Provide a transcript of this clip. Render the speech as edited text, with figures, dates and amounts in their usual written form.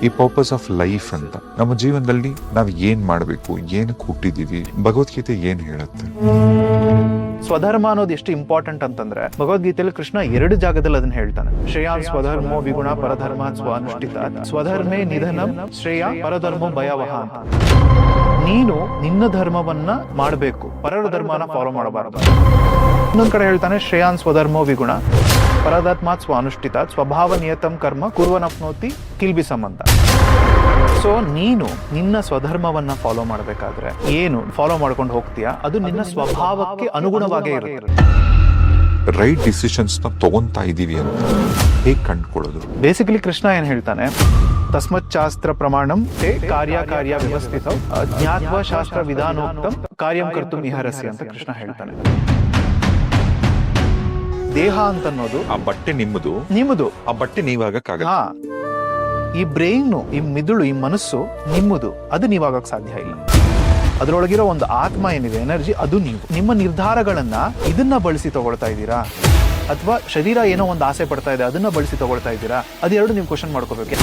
ಈ purpose of life ಅಂತ. ನಮ್ಮ ಜೀವನದಲ್ಲಿ ನಾವು ಏನ್ ಮಾಡ್ಬೇಕು, ಏನಕ್ಕೆ ಹುಟ್ಟಿದೀವಿ, ಭಗವದ್ಗೀತೆ ಏನ್ ಹೇಳುತ್ತೆ. ಸ್ವಧರ್ಮ ಅನ್ನೋದು ಎಷ್ಟು ಇಂಪಾರ್ಟೆಂಟ್ ಅಂತಂದ್ರೆ ಭಗವದ್ಗೀತೆಯಲ್ಲಿ ಕೃಷ್ಣ 2 ಜಾಗದಲ್ಲಿ ಅದನ್ನ ಹೇಳ್ತಾನೆ. ಶ್ರೇಯಾನ್ ಸ್ವಧರ್ಮೋ ವಿಗುಣ ಪರಧರ್ಮ ಸ್ವಾನುಷ್ಠಿತ ಸ್ವಧರ್ಮೇ ನಿಧನಂ ಶ್ರೇಯ ಪರಧರ್ಮೋ ಭಯಾವಹ ಅಂತ. ನೀನು ನಿನ್ನ ಧರ್ಮವನ್ನ ಮಾಡಬೇಕು, ಪರರ ಧರ್ಮನ ಫಾಲೋ ಮಾಡಬಾರದು. ಇನ್ನೊಂದ್ ಕಡೆ ಹೇಳ್ತಾನೆ ಶ್ರೇಯಾನ್ ಸ್ವಧರ್ಮೋ ವಿಗುಣ ಪರಧರ್ಮಾತ್ ಸ್ವಾನುಷ್ಠಿತ ಸ್ವಭಾವ ನಿಯತಂ ಕರ್ಮ ಕುರ್ವನಪ್ನೋತಿ ಕಿಲ್ಬಿಸಂ ಅಂತ. ಸೊ ನೀನು ನಿನ್ನ ಸ್ವಧರ್ಮವನ್ನ ಫಾಲೋ ಮಾಡಬೇಕಾದ್ರೆ ಏನು ಫಾಲೋ ಮಾಡ್ಕೊಂಡು ಹೋಗ್ತೀಯಾ ಅದು ನಿನ್ನ ಸ್ವಭಾವಕ್ಕೆ ಅನುಗುಣವಾಗೇ ಇರುತ್ತೆ. ರೈಟ್ ಡಿಸಿಷನ್ಸ್ ನ ತಗೊಂತಾ ಇದೀವಿ ಅಂತ ಹೇಗೆ ಕಂಡುಕೊಳ್ಳೋದು? ಬೇಸಿಕಲಿ ಕೃಷ್ಣ ಏನ್ ಹೇಳ್ತಾನೆ, ತಸ್ಮತ್ ಶಾಸ್ತ್ರ ಪ್ರಮಾಣಂ ತೇ ಕಾರ್ಯ ವ್ಯವಸ್ಥಿತ ಜ್ಞಾತ್ವ ಶಾಸ್ತ್ರ ವಿಧಾನೋಕ್ತಂ ಕಾರ್ಯಂ ಕರ್ತುಂ ಇಹರಸಿ ಅಂತ ಕೃಷ್ಣ ಹೇಳ್ತಾನೆ. ದೇಹ ಅಂತ ಅನ್ನೋದು ಆ ಬಟ್ಟೆ ನಿಮ್ಮದು, ಆ ಬಟ್ಟೆ ನೀವಾಗಕ್ಕಾಗಲ್ಲ. ಈ ಬ್ರೈನ್, ಈ ಮಿದುಳು, ಈ ಮನಸ್ಸು ನಿಮ್ಮದು, ಅದು ನೀವಾಗಕ್ ಸಾಧ್ಯ ಇಲ್ಲ. ಅದರೊಳಗಿರೋ ಒಂದು ಆತ್ಮ ಏನಿದೆ, ಎನರ್ಜಿ, ಅದು ನೀವು. ನಿಮ್ಮ ನಿರ್ಧಾರಗಳನ್ನ ಇದನ್ನ ಬಳಸಿ ತಗೊಳ್ತಾ ಇದ್ದೀರಾ ಅಥವಾ ಶರೀರ ಏನೋ ಒಂದು ಆಸೆ ಪಡ್ತಾ ಇದೆ ಅದನ್ನ ಬಳಸಿ ತಗೊಳ್ತಾ ಇದ್ದೀರಾ? ಅದೆರಡು ನೀವು ಕ್ವಶನ್ ಮಾಡ್ಕೋಬೇಕು.